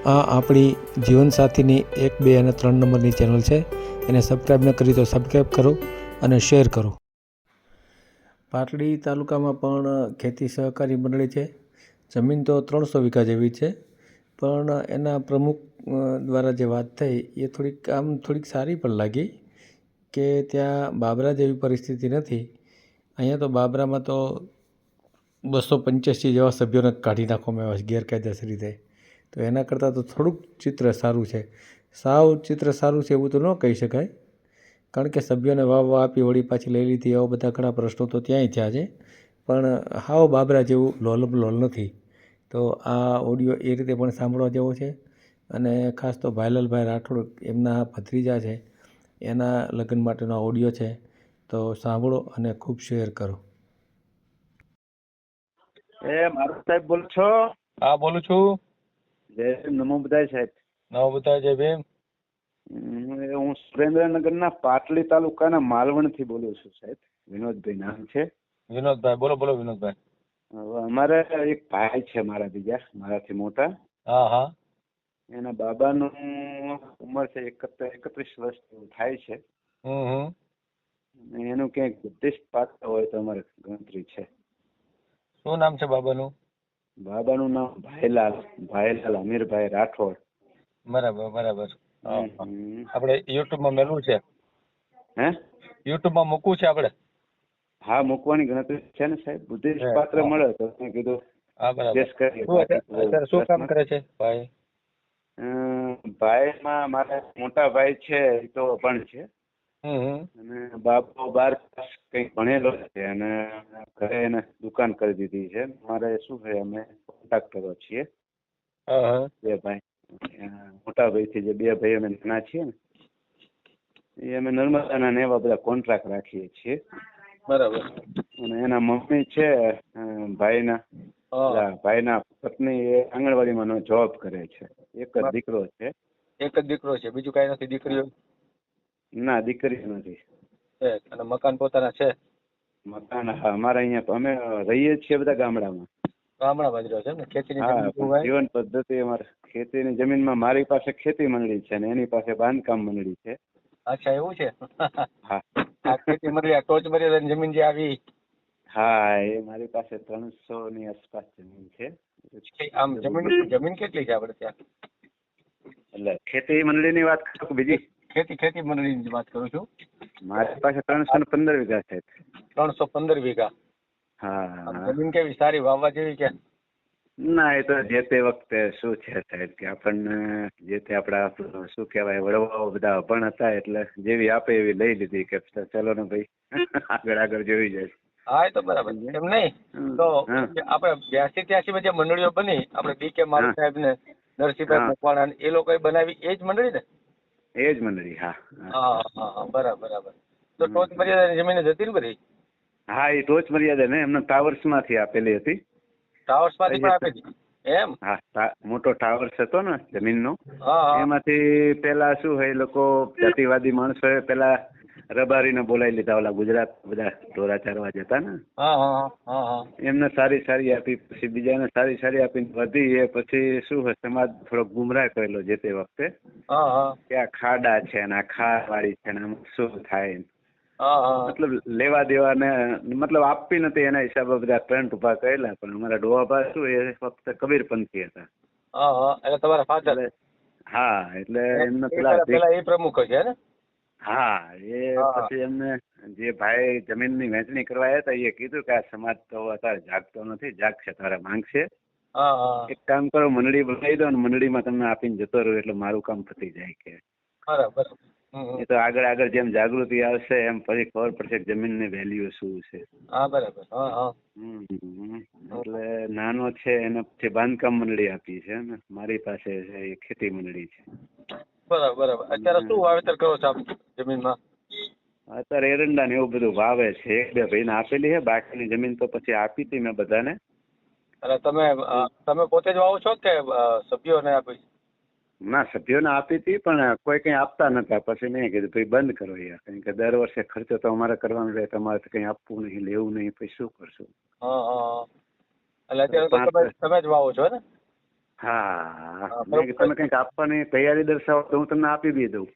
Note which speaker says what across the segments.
Speaker 1: આ આપણી જીવનસાથીની 1, 2 અને 3 નંબરની ચેનલ છે. એને સબસ્ક્રાઈબ ન કરી તો સબસ્ક્રાઈબ કરો અને શેર કરો. પાટડી તાલુકામાં પણ ખેતી સહકારી મંડળી છે. જમીન તો 300 વીઘા જેવી છે, પણ એના પ્રમુખ દ્વારા જે વાત થઈ એ થોડીક સારી પણ લાગી કે ત્યાં બાબરા જેવી પરિસ્થિતિ નથી. અહીંયા તો બાબરામાં તો 285 જેવા સભ્યોને કાઢી નાખવામાં આવ્યા છે ગેરકાયદેસર રીતે. તો એના કરતાં તો થોડુંક ચિત્ર સારું છે. સાવ ચિત્ર સારું છે એવું તો ન કહી શકાય, કારણ કે સભ્યોને વાહ આપી વળી પાછી લઈ લીધી, એવા બધા ઘણા પ્રશ્નો તો ત્યાંય થયા છે. પણ હાવ બાબરા જેવું લોલ નથી. તો આ ઓડિયો એ રીતે પણ સાંભળવા જેવો છે. અને ખાસ તો ભાઈલાલભાઈ રાઠોડ એમના ભત્રીજા છે, એના લગ્ન માટેનો ઓડિયો છે. તો સાંભળો અને ખૂબ શેર કરો.
Speaker 2: મારું સાહેબ બોલો છો?
Speaker 3: હા, બોલું છું.
Speaker 2: જય ભીમ, નમો બધાય સાહેબ.
Speaker 3: નવો બતાવે જય ભીમ.
Speaker 2: હું સુરેન્દ્રનગરના પાટલી તાલુકાના માલવણ થી બોલું છું સાહેબ. વિનોદભાઈ નામ છે.
Speaker 3: વિનોદભાઈ બોલો. બોલો વિનોદભાઈ.
Speaker 2: હવે અમારે એક ભાઈ છે મારાથી મોટા.
Speaker 3: હા હા.
Speaker 2: એના બાબાનું ઉંમર છે 31 વર્ષ જેવું થાય છે. એનું ક્યાંક બુદ્ધિસ્ટ પાત્ર હોય તો અમારે ગણતરી છે.
Speaker 3: શું નામ છે બાબાનું?
Speaker 2: બાબાનું નામ ભાઈલાલ અમીરભાઈ રાઠોડ.
Speaker 3: બરાબર. આપણે યુટ્યુબ માં મેળવું છે.
Speaker 2: હે?
Speaker 3: યુટ્યુબ માં મૂકવું છે આપણે?
Speaker 2: હા, મૂકવાની ગણતરી છે ને સાહેબ. બુદ્ધિસ્ટ પાત્ર મળે તો મેં કીધું.
Speaker 3: હા, બરાબર.
Speaker 2: કરીએ.
Speaker 3: અત્યારે શું કામ કરે છે ભાઈ?
Speaker 2: ભાઈમાં મારા મોટા ભાઈ છે એ તો અભણ છે. અને બાપો 12 પાસ કંઈક ભણેલો છે અને ઘરે એને દુકાન કરી દીધી છે. મારે શું છે, અમે કોન્ટ્રાક્ટરો છીએ બે ભાઈ. મોટા ભાઈથી જે બે ભાઈ અમે નાના છીએ ને, એ અમે નર્મદાના ને એવા બધા કોન્ટ્રાક્ટ રાખીએ છીએ.
Speaker 3: બરાબર.
Speaker 2: અને એના મમ્મી છે ભાઈના પત્ની એ આંગણવાડીમાં જોબ કરે છે. એક જ દીકરો છે.
Speaker 3: એક જ દીકરો છે, બીજું કઈ નથી? દીકરીઓ?
Speaker 2: ના, દીકરી નથી.
Speaker 3: અને મકાન પોતાના છે?
Speaker 2: મકાન હા, અમારે અહીંયા અમે રહીએ છીએ બધા ગામડામાં.
Speaker 3: ગામડામાં જ રહ્યો છે ને? ખેતીની
Speaker 2: હા,
Speaker 3: જમીન?
Speaker 2: જીવન પદ્ધતિ અમારે ખેતીની જમીનમાં મારી પાસે ખેતી મંડળી છે ને એની પાસે બાંધકામ મંડળી છે.
Speaker 3: અચ્છા, એવું છે.
Speaker 2: હા.
Speaker 3: આ ખેતી મંડળી, આ ટોચ મર્યાદાની જમીન જે આવી?
Speaker 2: હા, એ મારી પાસે 300 ની આસપાસ જમીન છે.
Speaker 3: આમ જમીન કેટલી છે આપણે ત્યાં?
Speaker 2: એટલે ખેતી મંડળીની વાત કરું બીજી?
Speaker 3: ખેતી મંડળીની વાત કરું છું.
Speaker 2: મારી પાસે 315 વીઘા છે.
Speaker 3: 315 વીઘા?
Speaker 2: હા.
Speaker 3: જમીન કેવી? સારી, વાવવા જેવી કે?
Speaker 2: ના, એ તો જે તે વખતે શું છે સાહેબ કે આપણને જે તે આપડા શું કહેવાય વડવાઓ બધા અભણ હતા એટલે જેવી આપે એવી લઈ લીધી કે ચલો ને ભાઈ આગળ જોઈ જાય.
Speaker 3: હા, એ તો બરાબર. એમ નહીં તો આપણે 82-83 માં જે મંડળીઓ બની, આપણે ડી.કે. મારું સાહેબ ને નરસિંહભાઈ મકવાણા એ લોકોએ બનાવી, એ જ મંડળી ને?
Speaker 2: એ જ મંડળી. હા.
Speaker 3: બરાબર. તો ટોચ મર્યાદાની જમીન જતી ને બધી?
Speaker 2: હા, એ ટોચ મર્યાદા ને એમના ટાવર્સ માંથી આપેલી હતી.
Speaker 3: ટાવર્સ માંથી પણ આપેલી? એમ?
Speaker 2: હા, મોટો ટાવર્સ હતો ને જમીનનો,
Speaker 3: હા.
Speaker 2: એમાંથી પેલા શું હોય, એ લોકો જાતિવાદી માણસોએ પેલા રબારીને બોલાવી લીધા, ઓલા ગુજરાત બધા ઢોરા ચારવા જતા ને, એમને સારી આપી, પછી બીજાને સારી આપીને વધી. એ પછી શું હોય, સમાજ થોડોક ગુમરાહ કરેલો જે તે વખતે કે આ ખાડા છે ને આ ખારવાળી છે ને શું થાય, મતલબ લેવા દેવા ને મતલબ આપવી નથી, એના હિસાબે બધા ટ્રેન્ડ ઉભા કરેલા. પણ અમારા ડોહાભા શું એ ફક્ત કબીરપંથી હતા.
Speaker 3: એટલે તમારા ફાધર?
Speaker 2: હા, એટલે એમને
Speaker 3: પેલા એ પ્રમુખ છે ને?
Speaker 2: હા, એ પછી એમને જે ભાઈ જમીનની વહેંચણી કરવા આવ્યા હતા એ કીધું કે આ સમાજ તો અત્યારે જાગતો નથી, જાગશે તારે માંગશે. એક કામ કરો, મંડળી બનાવી દો ને મંડળીમાં તમને આપીને જતો રહ્યો એટલે મારું કામ પતી જાય કે.
Speaker 3: બરાબર.
Speaker 2: એ તો આગળ જેમ જાગૃતિ આવશે એમ પછી ખબર પડશે કે જમીનની વેલ્યુ શું છે.
Speaker 3: હા, બરાબર.
Speaker 2: એટલે નાનો છે એને પછી બાંધકામ મંડળી આપી છે ને મારી પાસે છે એ ખેતી મંડળી છે.
Speaker 3: બરાબર. અત્યારે શું વાવેતર કરો છો જમીનમાં?
Speaker 2: અત્યારે એરંડા ને એવું બધું વાવે છે. 1-2 ભાઈને આપેલી છે, બાકીની જમીન તો પછી આપી હતી મેં બધાને.
Speaker 3: એટલે તમે પોતે જ વાવો છો કે સભ્યોને આપી?
Speaker 2: ના, સભ્યોને આપી હતી પણ કોઈ કઈ આપતા નતા. પછી મેં કીધું ભાઈ બંધ કરો યાર, કારણ કે દર વર્ષે ખર્ચો તો અમારે કરવાનો રહે, તમારે કઈ આપવું નહીં, લેવું નહીં, પછી શું કરશું.
Speaker 3: એટલે અત્યારે તમે જ વાવો છો ને?
Speaker 2: હા મેં કીધું તમે કંઈક આપવાની તૈયારી દર્શાવો તો હું તમને આપી બી દઉં.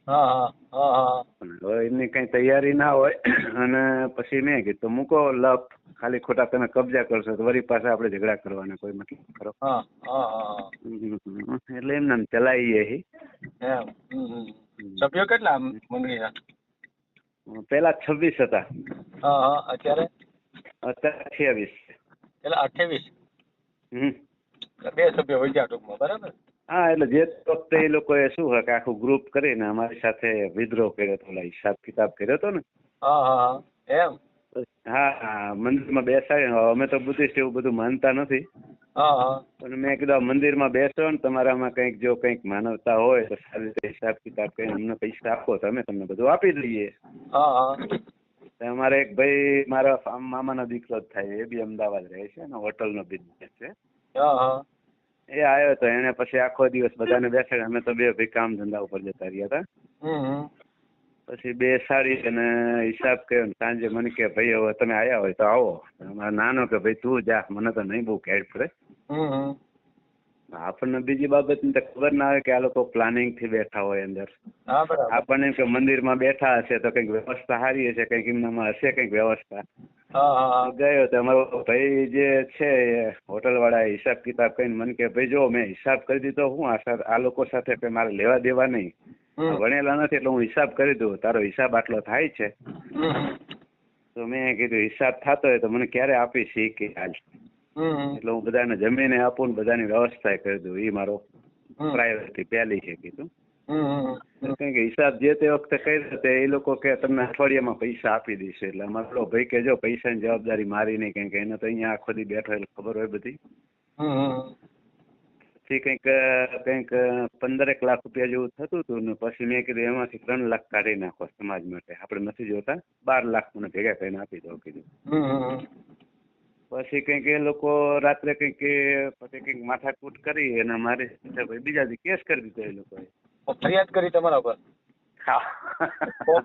Speaker 3: હા હા હા હા
Speaker 2: પણ હવે એમની કઈ તૈયારી ના હોય અને પછી મેં કીધું મૂકો લપ, ખાલી ખોટા તમે કબજા કરશો તો વળી પાસે આપણે ઝઘડા કરવાના કોઈ મતલબ ખરો.
Speaker 3: હા હા હા
Speaker 2: એટલે એમને આમ ચલાવીએ હી.
Speaker 3: એમ સભ્યો કેટલા મંડળીના?
Speaker 2: પેલા 26 હતા,
Speaker 3: હા હા અત્યારે
Speaker 2: અત્યારે 28.
Speaker 3: એટલે 28.
Speaker 2: હમ.
Speaker 3: 2 સભ્યો વધ્યા ટૂંકમાં, બરાબર?
Speaker 2: હા એટલે જે વખતે એ લોકોએ શું હોય કે આખું ગ્રુપ કરીને અમારી સાથે વિદ્રોહ કર્યો હતો, હિસાબ કિતાબ કર્યો હતો ને.
Speaker 3: હા હા હા એમ.
Speaker 2: હા હા મંદિરમાં બેસાડીને, અમે તો બુદ્ધિસ્ટ એવું બધું માનતા નથી.
Speaker 3: હા હા
Speaker 2: પણ મેં કીધું મંદિરમાં બેસો ને તમારામાં કંઈક જો કંઈક માનવતા હોય તો સારી રીતે હિસાબ કિતાબ કરીને અમને પૈસા આપો તો અમે તમને બધું આપી દઈએ.
Speaker 3: હા હા
Speaker 2: અમારે એક ભાઈ મારા મામાનો દીકરો જ થાય, એ બી અમદાવાદ રહે છે અને હોટલનો બિઝનેસ છે.
Speaker 3: હા હા
Speaker 2: એ આવ્યો તો એને પછી આખો દિવસ બધાને બેસાડ્યા. અમે તો બે ભાઈ કામ ધંધા ઉપર જતા રહ્યા હતા.
Speaker 3: હમ
Speaker 2: પછી બેસાડી અને હિસાબ કર્યો ને સાંજે મને કે ભાઈ હવે તમે આવ્યા હોય તો આવો. મારા નાનો કે ભાઈ તું જા, મને તો નહીં બહુ કેડ પડે.
Speaker 3: હમ
Speaker 2: આપણને બીજી બાબતની તો ખબર ના આવે કે આ લોકો પ્લાનિંગ થી બેઠા હોય અંદર.
Speaker 3: હા બરાબર.
Speaker 2: આપણને એમ કે મંદિરમાં બેઠા હશે તો કંઈક વ્યવસ્થા સારી હશે, કંઈક એમનામાં હશે કંઈક વ્યવસ્થા.
Speaker 3: હા હા
Speaker 2: ગયો તો અમારો ભાઈ જે છે હોટલ વાળા હિસાબ કિતાબ કરીને મને કે ભાઈ જો મેં હિસાબ કરી દીધો, હું આ લોકો સાથે કઈ મારે લેવા દેવા નહીં, ભણેલા નથી એટલે હું હિસાબ કરી દઉં, તારો હિસાબ આટલો થાય છે. તો મેં કીધું હિસાબ થતો હોય તો મને ક્યારે આપીશ એ કે હાલ, એટલે હું બધાને જમીને આપું ને બધાની વ્યવસ્થા કરી દઉં, એ મારો પ્રાયોરિટી પહેલી છે કીધું. કારણ કે હિસાબ જે તે વખતે કર્યો તે એ લોકો કે તમને અઠવાડિયામાં પૈસા આપી દઈશું. એટલે અમારો ભાઈ કે જો પૈસાની જવાબદારી મારી નહીં, કારણ કે એને તો અહીંયા આખો દી બેઠો એટલે ખબર હોય બધી. પછી કંઈક 15 લાખ રૂપિયા જેવું થતું હતું ને પછી મેં કીધું એમાંથી 3 લાખ કાઢી નાખો સમાજ માટે, આપણે નથી જોતા, 12 લાખ મને ભેગા કરીને આપી દો કીધું. પછી કંઈક એ લોકો રાત્રે કંઈક માથાકૂટ કરી અને મારી સાથે બીજા દી કેસ કરી દીધો એ લોકોએ.
Speaker 3: ફરિયાદ કરી તમારા ઉપર?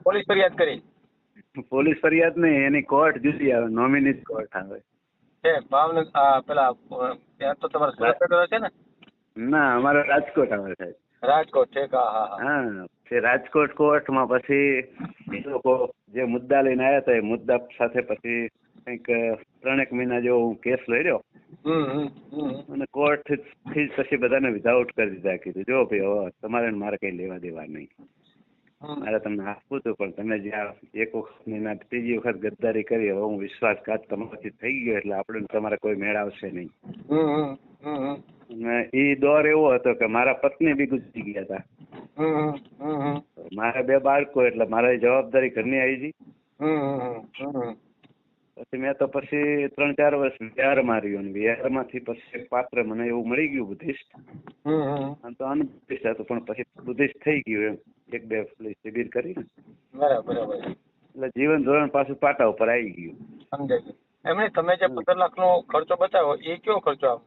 Speaker 3: પોલીસ ફરિયાદ કરી?
Speaker 2: પોલીસ ફરિયાદ નહીં, એની કોર્ટ જુદી આવે, નોમિની કોર્ટ આવે.
Speaker 3: ભાવનગર પેલા ત્યાં તો તમારા સુરત છે ને?
Speaker 2: ના અમારે રાજકોટ આવે સાહેબ.
Speaker 3: રાજકોટ છે. હા
Speaker 2: હા તે રાજકોટ કોર્ટમાં પછી એ લોકો જે મુદ્દા લઈને આવ્યા હતા એ મુદ્દા સાથે પછી કંઈક 3 મહિના જેવો હું કેસ લડ્યો અને કોર્ટ થી પછી બધાને વિધાઉટ કરી દીધા. કીધું જો ભાઈ હવે તમારે મારે કઈ લેવા દેવા નહીં, મારે તમને આપવું હતું પણ તમે જ્યાં એક વખત ની ત્રીજી વખત ગદ્દારી કરી, હવે હું વિશ્વાસઘાત તમારાથી થઈ ગયો એટલે આપણે તમારે કોઈ મેળ આવશે નહીં. અને એ દોર એવો હતો કે મારા પત્ની બી ગુજરી ગયા હતા, મારા 2 બાળકો, એટલે મારે જવાબદારી ઘરની આવી ગઈ. પછી મેં તો પછી 3-4 વર્ષ બિહારમાં રહ્યો ને બિહારમાંથી પછી એક પાત્ર મને એવું મળી ગયું બુદ્ધિસ્ટ. તો અનબુદ્ધિસ્ટ હતું પણ પછી બુદ્ધિસ્ટ થઈ ગયું એમ, 1-2 શિબિર કરીને.
Speaker 3: બરાબર.
Speaker 2: એટલે જીવન ધોરણ પાછું પાટા ઉપર આવી ગયું.
Speaker 3: સમજાય. એમને તમે જે 15 લાખ નો ખર્ચો બતાવ્યો એ કયો ખર્ચો આપ?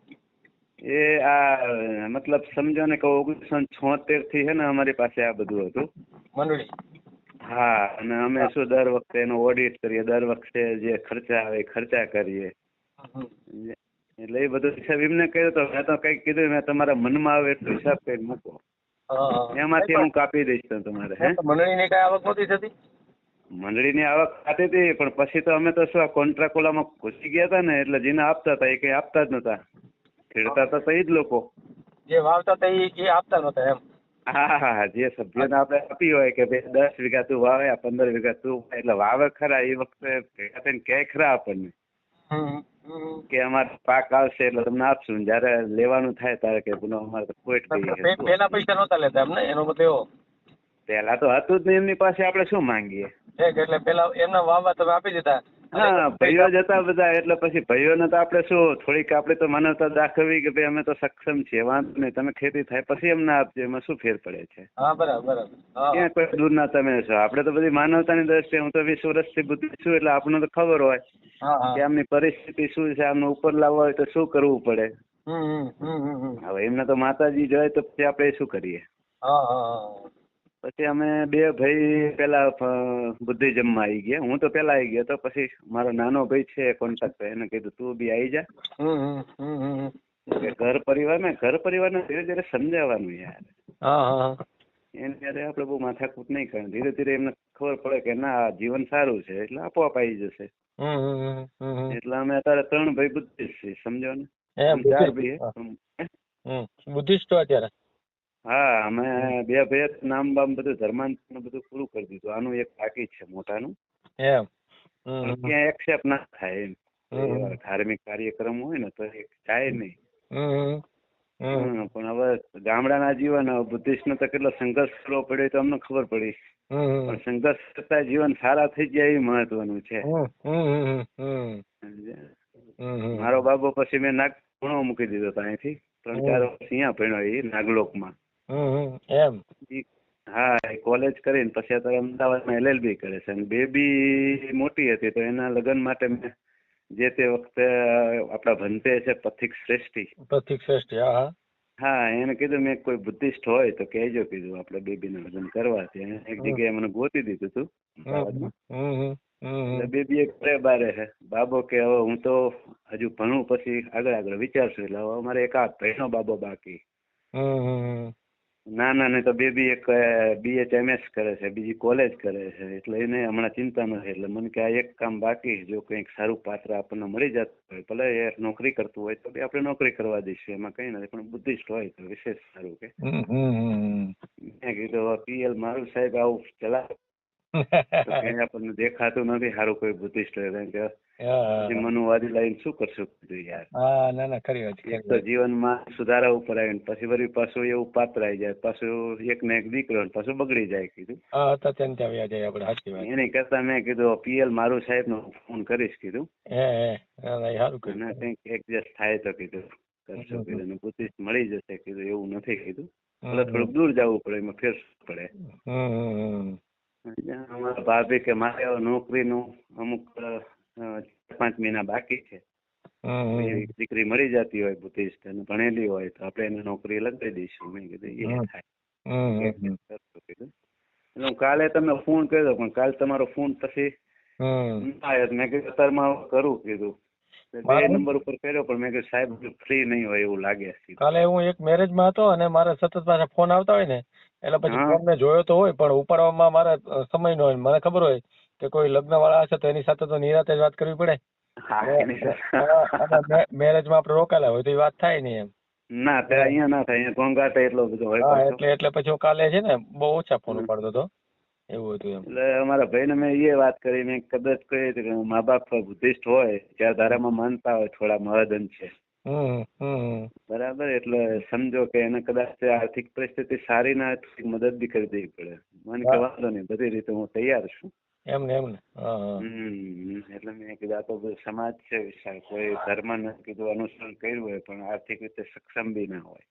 Speaker 2: એ આ મતલબ સમજો ને કે 1976 થી છે ને અમારી પાસે આ બધું હતું
Speaker 3: મંડળી.
Speaker 2: હા અને અમે શું દર વખતે એનો ઓડિટ કરીએ, દર વખતે જે ખર્ચા આવે એ ખર્ચા કરીએ. એટલે એ બધું હિસાબ એમને કર્યો તો મેં તો કઈક કીધું મેં તમારા મનમાં આવે એટલો હિસાબ કરી મૂકો, એમાંથી હું કાપી દઈશ તમારે. હે
Speaker 3: મંડળીની કઈ આવક નહોતી થતી?
Speaker 2: મંડળીની આવક થતી હતી પણ પછી તો અમે તો શું કોન્ટ્રાક્ટ ઓલામાં ઘૂસી ગયા હતા ને, એટલે જેને આપતા હતા એ કઈ આપતા જ નતા, ખેડતા હતા એ જ લોકો
Speaker 3: જે વાવતા હતા એ આપતા નહોતા એમ?
Speaker 2: હા જે સભ્યોને આપણે આપી હોય કે ભાઈ 10 વીઘા તું વાવે, 15 વીઘા તું, એટલે વાવે ખરા એ વખતે ભેગા થઈને કહે ખરા આપણને કે અમારે પાક આવશે એટલે તમને આપશું, જયારે લેવાનું થાય ત્યારે કે અમારે તો ખોટ ગઈ.
Speaker 3: પેલા પૈસા નહોતા લેતા એમ ને, એનો મતલબ એવો?
Speaker 2: પેલા તો હતું જ નહીં એમની પાસે, આપણે શું માંગીએ.
Speaker 3: એટલે પેલા એમના વાવવા તમે આપી દીધા?
Speaker 2: હા ભાઈઓ જ હતા બધા, એટલે પછી ભાઈઓને તો આપણે શું થોડીક આપણે તો માનવતા દાખવવી કે ભાઈ અમે તો સક્ષમ છીએ, વાંધો નહીં તમે ખેતી થાય પછી એમને આપજો, એમાં શું ફેર પડે છે.
Speaker 3: હા બરાબર.
Speaker 2: ક્યાં કોઈ દૂર ના તમે છો, આપણે તો બધી માનવતાની દ્રષ્ટિએ, હું તો 20 વર્ષથી બુદ્ધિ છું એટલે આપણને તો ખબર હોય કે આમની પરિસ્થિતિ શું છે, આમને ઉપર લાવવા હોય તો શું કરવું પડે. હવે એમને તો માતાજી જોઈએ તો પછી આપણે શું કરીએ. પછી અમે 2 ભાઈ પેલા બુદ્ધિઝમમાં આવી ગયા, હું તો પેલા આવી ગયો તો પછી મારો નાનો ભાઈ છે કોન્ટ્રાક્ટર, એને કીધું તું બી આવી જા. કે ઘર પરિવારને ધીરે ધીરે સમજાવવાનું યાર.
Speaker 3: હા.
Speaker 2: એને ત્યારે આપણે બહુ માથાકૂટ નહીં કરવાની. ધીરે ધીરે એમને ખબર પડે કે ના આ જીવન સારું છે એટલે આપોઆપ આવી જશે. એટલે અમે અત્યારે 3 ભાઈ બુદ્ધિસ્ટ છીએ, સમજો ને.
Speaker 3: એમ
Speaker 2: 4 ભાઈ
Speaker 3: બુદ્ધિસ્ટ છો અત્યારે?
Speaker 2: હા, અમે 2 ભાઈ નામ બામ બધું ધર્માંતર બધું પૂરું કરી દીધું. આનું એક બાકી છે મોટાનું.
Speaker 3: એમ
Speaker 2: ક્યાં એક્સેપ્ટ ના થાય એમ. એવા ધાર્મિક કાર્યક્રમ હોય ને તો એ થાય નહીં. પણ હવે ગામડાના જીવન બુદ્ધિસ્ટ નો તો કેટલો સંઘર્ષ કરવો પડ્યો તો અમને ખબર પડી. પણ સંઘર્ષ કરતા જીવન સારા થઈ જાય એ મહત્વનું છે. મારો બાબો પછી મેં નાગ ભણવા મૂકી દીધો હતો અહીંથી. 3-4 વર્ષ અહીંયા ભણ્યો એ નાગલોકમાં.
Speaker 3: એમ
Speaker 2: હા, એ કોલેજ કરીને પછી અત્યારે અમદાવાદમાં LLB કરે છે. અને બેબી મોટી હતી તો એના લગ્ન માટે મેં જે તે વખતે આપણા ભંતે છે પથિક શ્રેષ્ઠી. હા, એને કીધું મેં કોઈ બુદ્ધિસ્ટ હોય તો કહેજો, કીધું આપણે બેબીના લગ્ન કરવા. એક જગ્યાએ મને ગોતી દીધું હતું અમદાવાદમાં. એટલે બેબી એક બારે છે. બાબો કે હવે હું તો હજુ ભણું પછી આગળ વિચારશું. એટલે હવે અમારે એક આ ભાઈનો બાબો બાકી. ના નહીં તો બેબી એક BHMS કરે છે, બીજી કોલેજ કરે છે. એટલે એને હમણાં ચિંતા નથી. એટલે મને કે આ એક કામ બાકી, જો કંઈક સારું પાત્ર આપણને મળી જતું હોય, ભલે એ નોકરી કરતું હોય તો આપણે નોકરી કરવા દઈશું, એમાં કઈ નથી. પણ બુદ્ધિસ્ટ હોય તો વિશેષ સારું. કે મેં કીધું PL મારું સાહેબ આવું ચલાવે તો કઈ આપણને દેખાતું નથી સારું કોઈ બુદ્ધિસ્ટ હોય. કારણ કે પછી મનુવાદી લાઈન શું કરશું કીધું યાર. એક તો જીવનમાં સુધારા ઉપર આવીને પછી વળી પાછું એવું પાત્ર આવી જાય, પાછું એક ને એક દીકરો, પાછું બગડી જાય. કીધું એની કરતા મેં કીધું PL મારું સાહેબ નો ફોન કરીશ. કીધું કંઈક એડજસ્ટ થાય તો કીધું કરશું. કીધું બુદ્ધિસ્ટ મળી જશે. કીધું એવું નથી. કીધું એટલે થોડુંક દૂર જવું પડે, એમાં ફેર પડે. અમારા ભાભી કે મારે નોકરીનું અમુક 4-5 મહિના બાકી છે. દીકરી મળી જતી હોય બુદ્ધિસ્ટ અને ભણેલી હોય તો આપણે એને નોકરી લગાવી દઈશું. મેં કીધું એ થાય. એટલે હું કાલે તમને ફોન કર્યો પણ કાલે તમારો ફોન પછી મેં કીધું અત્યારમાં કરું. કીધું 2 નંબર ઉપર કર્યો પણ મેં કીધું સાહેબ ફ્રી નહીં હોય એવું લાગે.
Speaker 3: કાલે હું એક મેરેજમાં હતો અને મારે સતત પાછા ફોન આવતા હોય ને એટલે પછી ફોન મેં જોયો તો હોય પણ ઉપાડવામાં મારે સમય ન હોય. મને ખબર હોય કે કોઈ લગ્ન વાળા હશે તો એની સાથે તો નિરાતે જ વાત કરવી પડે. મેરેજમાં આપણે રોકાયેલા હોય તો એ વાત થાય નહીં એમ.
Speaker 2: ના અહીંયા ના થાય, અહીંયા ઘોંઘાટ એટલો બધો હોય.
Speaker 3: એટલે પછી હું કાલે છે ને બહુ ઓછા ફોન ઉપાડતો હતો. એવું હતું એમ.
Speaker 2: એટલે અમારા ભાઈને મેં એ વાત કરી, મેં કદાચ કહી હતી કે મા બાપ બુદ્ધિસ્ટ હોય વિચારધારામાં માનતા હોય, થોડા મહદઅંશ છે બરાબર. એટલે સમજો કે એને કદાચ આર્થિક પરિસ્થિતિ સારી ના મદદ બી કરી દેવી પડે. મને કે વાંધો નહીં, બધી રીતે હું તૈયાર છું.
Speaker 3: એમ ને
Speaker 2: એટલે મેં કીધું આ તો સમાજ છે વિશાળ, કોઈ ધર્મ નથી કીધું અનુસરણ કર્યું હોય પણ આર્થિક રીતે સક્ષમ બી ના હોય.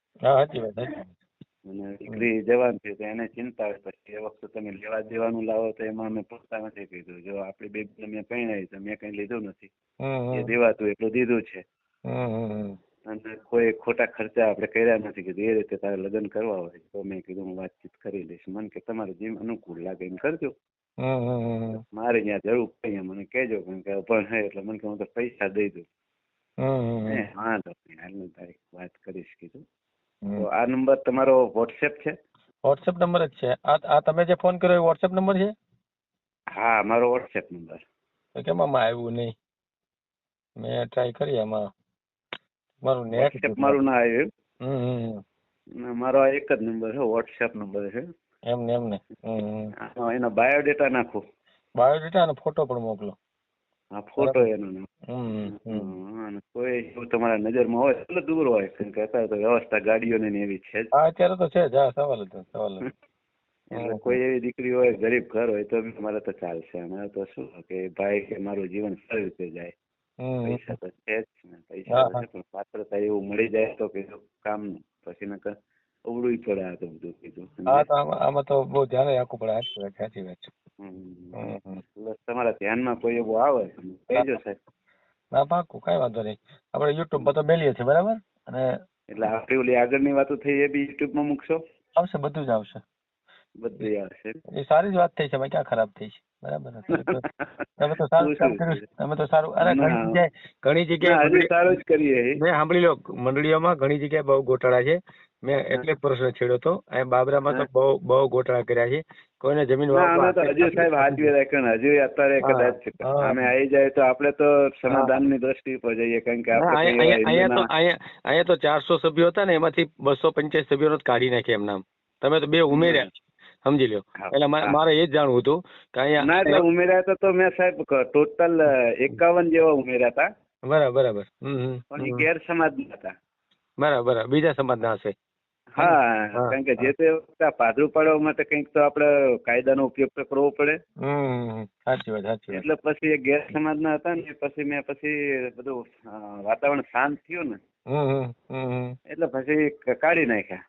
Speaker 2: અને દીકરી જવાન છે તો એને ચિંતા હોય પછી એ વખતે તમે લેવા દેવાનું લાવો તો એમાં અમે પૂછતા નથી. કીધું જો આપણી બેબીને મેં પરણાવી તો મેં કઈ લીધું નથી, એ દેવાતું એટલું દીધું છે. અને કોઈ ખોટા ખર્ચા આપણે કર્યા નથી. કીધું એ રીતે તારે લગ્ન કરવા હોય તો મેં કીધું હું વાતચીત કરી લઈશ. મને કે તમારે જેમ અનુકૂળ લાગે એમ કરજો. મારે ત્યાં જરૂર પડે મને કહેજો. કારણ કે અભણ હે એટલે મને કે હું તો પૈસા દઈ દઉં. હા તો હાલની તારીખ વાત કરીશ. કીધું તો આ નંબર તમારો વોટ્સએપ છે?
Speaker 3: વોટ્સએપ નંબર જ છે આ. તમે જે ફોન કર્યો એ વોટ્સએપ નંબર છે?
Speaker 2: હા, મારો વોટ્સએપ નંબર.
Speaker 3: કેમ આમાં આવ્યું નહીં? મેં ટ્રાય કરી આમાં. મારું નેટ
Speaker 2: મારું ના આવ્યું. મારો આ એક જ નંબર છે, વોટ્સએપ નંબર છે.
Speaker 3: એમને
Speaker 2: એનો બાયોડેટા નાખો.
Speaker 3: બાયોડેટા અને ફોટો પણ મોકલો.
Speaker 2: હા, ફોટો એનો. કોઈ એવું તમારા નજરમાં હોય એટલે દૂર હોય, કારણ કે અત્યારે તો વ્યવસ્થા ગાડીઓની એવી છે.
Speaker 3: હા, અત્યારે તો છે જ. સવાલ
Speaker 2: એટલે કોઈ એવી દીકરી હોય, ગરીબ ઘર હોય તો અમારે તો ચાલશે. અમારે તો શું કે ભાઈ કે મારું જીવન સારી રીતે જાય. પૈસા તો છે જ ને, પૈસા પણ પાત્રતા એવું મળી જાય તો કીધું કામ પછી નકર અવળું પડે. આ તો બધું કીધું.
Speaker 3: આમાં તો બહુ ધ્યાન રાખવું પડે. સાચી વાત છે.
Speaker 2: તમારા ધ્યાનમાં કોઈ એવું આવે કહેજો સાહેબ.
Speaker 3: ના પાકું, કઈ વાંધો નહીં. આપણે યુટ્યુબ પર તો મેલીએ છીએ બરાબર. અને
Speaker 2: એટલે આપણી ઓલી આગળની વાતો થઈ એ બી યુટ્યુબમાં મૂકશો?
Speaker 3: આવશે, બધું જ આવશે.
Speaker 2: બધું આવશે.
Speaker 3: એ સારી જ વાત થઈ છે, ક્યાં ખરાબ થઈ છે. બરાબર તમે તો સારું કામ કર્યું. તમે તો સારું. અરે
Speaker 2: ના.
Speaker 3: ઘણી
Speaker 2: ના,
Speaker 3: જગ્યાએ
Speaker 2: હજી સારું જ કરીએ
Speaker 3: મેં સાંભળી લો, મંડળીઓમાં ઘણી જગ્યાએ બહુ ગોટાળા છે. મેં એટલે જ પ્રશ્ન છેડ્યો હતો. અહીં બાબરામાં તો બહુ ગોટાળા કર્યા છે. કોઈને જમીન
Speaker 2: ના, અમે તો હજુ સાહેબ હાથવી રાખ્યો ને હજુ અત્યારે કદાચ અમે આવી જાય તો આપણે તો સમાધાનની દ્રષ્ટિ ઉપર જઈએ, કારણ કે આપણે કઈ એવા હિન્દુના
Speaker 3: અહીંયા તો 400 સભ્યો હતા ને, એમાંથી 285 સભ્યોનો જ કાઢી નાખ્યા એમ નામ. તમે તો 2 ઉમેર્યા, સમજી લ્યો. એટલે મારે એ જ જાણવું હતું કે
Speaker 2: ના,
Speaker 3: અહીંયા
Speaker 2: એટલે ઉમેર્યા તો મેં સાહેબ ટોટલ 51 જેવા ઉમેર્યા હતા.
Speaker 3: બરાબર.
Speaker 2: પણ એ ગેરસમાજના હતા.
Speaker 3: બરાબર, બીજા સમાજના હશે.
Speaker 2: હા, કારણ કે જે તે વખતે પાદરું પાડવા માટે કંઈક તો આપણે કાયદાનો ઉપયોગ તો કરવો પડે.
Speaker 3: સાચી વાત.
Speaker 2: એટલે પછી એ ગેરસમાજના હતા ને, પછી બધું વાતાવરણ શાંત થયું ને, એટલે પછી કાઢી નાખ્યા.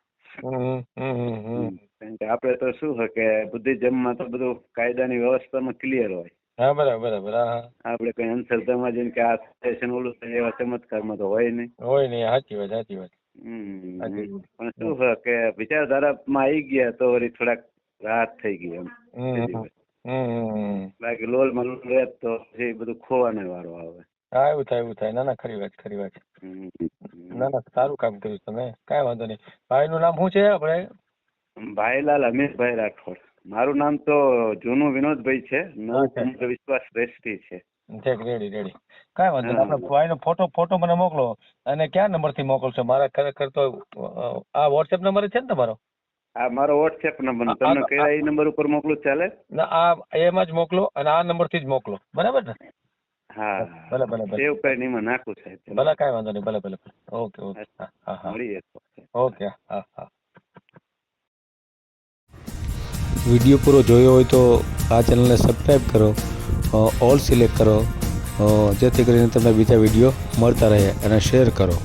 Speaker 2: કારણ કે આપણે તો શું હોય કે બુદ્ધિઝમમાં તો બધું કાયદાની વ્યવસ્થામાં ક્લિયર હોય.
Speaker 3: હા, બરાબર.
Speaker 2: આપણે કઈ અંધશ્રદ્ધામાં જઈને કે આ સ્ટેશન ઓલું એવા ચમત્કારમાં તો હોય નહીં.
Speaker 3: સાચી વાત.
Speaker 2: પણ શું હોય કે વિચારધારામાં આવી ગયા તો વળી થોડાક રાહત થઈ ગઈ એમ. બાકી લોલમાં લોલ રહે તો એ બધું ખોવાનો વારો આવે.
Speaker 3: હા, એવું થાય. ના, ખરી વાત. ના, સારું કામ કર્યું તમે. કાંઈ વાંધો નહીં. ભાઈનું નામ શું છે આપણે?
Speaker 2: ભાઈલાલ અમીરભાઈ રાઠોડ. મારું નામ તો જૂનું વિનોદભાઈ છે. નવ વિશ્વાસ શ્રેષ્ઠી છે.
Speaker 3: રેડી. કાંઈ વાંધો નહીં. આપણે ભાઈનો ફોટો મને મોકલો. અને ક્યાં નંબરથી મોકલશો? મારા ખરેખર તો આ વોટ્સએપ નંબર છે ને તમારો?
Speaker 2: આ મારો વોટ્સએપ નંબર. તમને કયા એ નંબર ઉપર મોકલું ચાલે?
Speaker 3: ના, આ એમાં જ મોકલો અને આ નંબરથી જ મોકલો. બરાબર ને?
Speaker 2: હા,
Speaker 3: ભલે.
Speaker 2: સેવ કરીને એમાં નાખું સાહેબ.
Speaker 3: ભલે, કાંઈ વાંધો નહીં. ભલે. ઓકે. હા.
Speaker 2: મળીએ.
Speaker 3: ઓકે. હા.
Speaker 1: વિડીયો પૂરો જોયો હોય તો આ ચેનલને સબસ્ક્રાઈબ કરો, ઓલ સિલેક્ટ કરો, જેથી કરીને તમને બીજા વિડીયો મળતા રહે, અને શેર કરો.